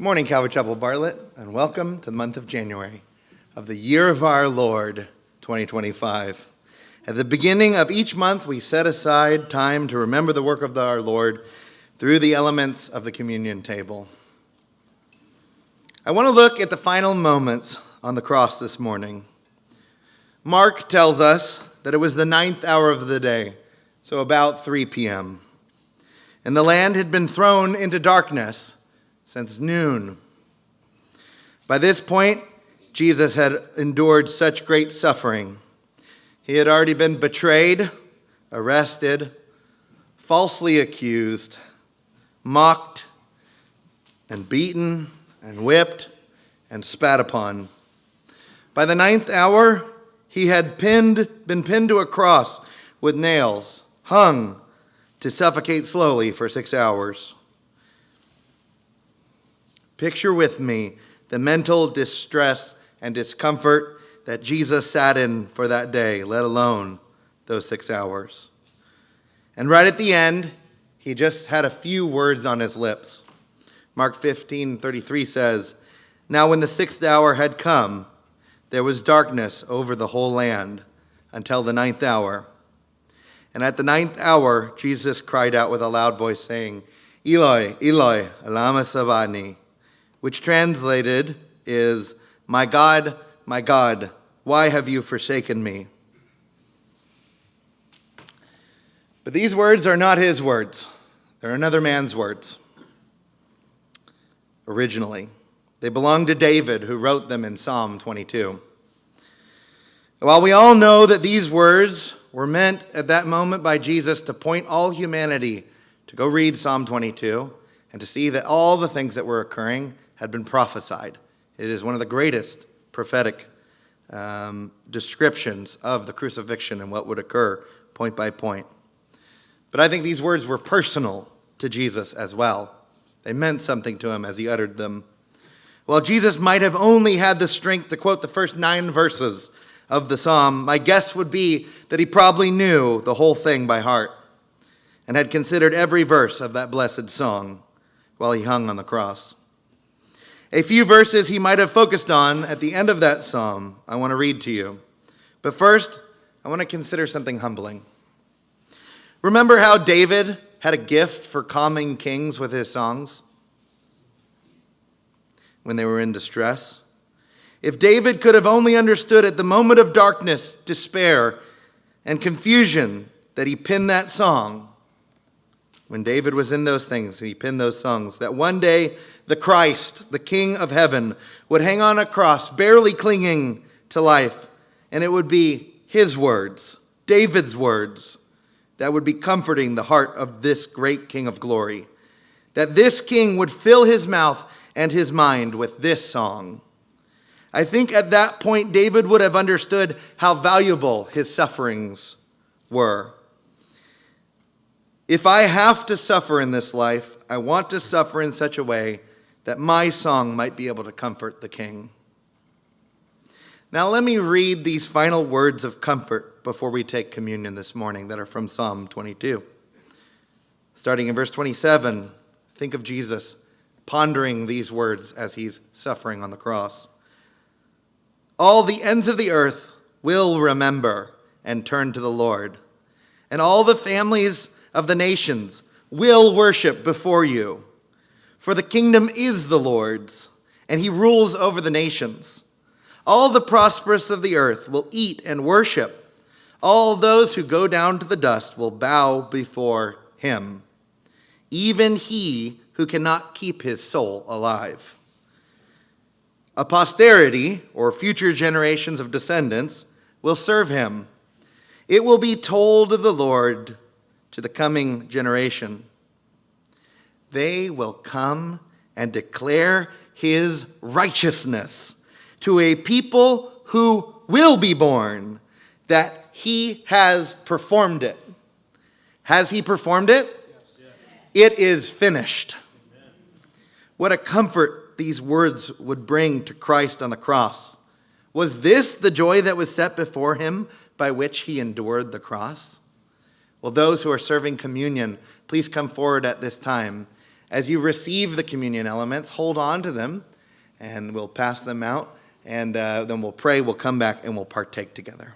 Good morning, Calvary Chapel Bartlett, and welcome to the month of January of the year of our Lord, 2025. At the beginning of each month, we set aside time to remember the work of our Lord through the elements of the communion table. I want to look at the final moments on the cross this morning. Mark tells us that it was the 9th hour of the day, so about 3 p.m., and the land had been thrown into darkness since noon. By this point, Jesus had endured such great suffering. He had already been betrayed, arrested, falsely accused, mocked, and beaten, and whipped, and spat upon. By the 9th hour, he had been pinned to a cross with nails, hung to suffocate slowly for 6 hours. Picture with me the mental distress and discomfort that Jesus sat in for that day, let alone those 6 hours. And right at the end, he just had a few words on his lips. Mark 15:33 says, "Now when the 6th hour had come, there was darkness over the whole land until the 9th hour. And at the 9th hour, Jesus cried out with a loud voice, saying, Eloi, Eloi, lama sabachthani, which translated is, my God, why have you forsaken me?" But these words are not his words. They're another man's words. Originally, they belong to David, who wrote them in Psalm 22. While we all know that these words were meant at that moment by Jesus to point all humanity to go read Psalm 22 and to see that all the things that were occurring had been prophesied. It is one of the greatest prophetic descriptions of the crucifixion and what would occur point by point. But I think these words were personal to Jesus as well. They meant something to him as he uttered them. While Jesus might have only had the strength to quote the first 9 verses of the psalm, my guess would be that he probably knew the whole thing by heart and had considered every verse of that blessed song while he hung on the cross. A few verses he might have focused on at the end of that psalm I want to read to you. But first, I want to consider something humbling. Remember how David had a gift for calming kings with his songs when they were in distress? If David could have only understood at the moment of darkness, despair, and confusion that he penned that song, when David was in those things, he penned those songs, that one day the Christ, the King of heaven, would hang on a cross, barely clinging to life, and it would be his words, David's words, that would be comforting the heart of this great King of glory, that this King would fill his mouth and his mind with this song. I think at that point, David would have understood how valuable his sufferings were. If I have to suffer in this life, I want to suffer in such a way that my song might be able to comfort the King. Now let me read these final words of comfort before we take communion this morning that are from Psalm 22. Starting in verse 27, think of Jesus pondering these words as he's suffering on the cross. All the ends of the earth will remember and turn to the Lord, and all the families of the nations will worship before you. For the kingdom is the Lord's, and he rules over the nations. All the prosperous of the earth will eat and worship. All those who go down to the dust will bow before him, even he who cannot keep his soul alive. A posterity, or future generations of descendants, will serve him. It will be told of the Lord to the coming generation. They will come and declare his righteousness to a people who will be born, that he has performed it. Has he performed it? Yes. It is finished. Amen. What a comfort these words would bring to Christ on the cross. Was this the joy that was set before him by which he endured the cross? Well, those who are serving communion, please come forward at this time as you receive the communion elements, hold on to them, and we'll pass them out, and then we'll pray, we'll come back, and we'll partake together.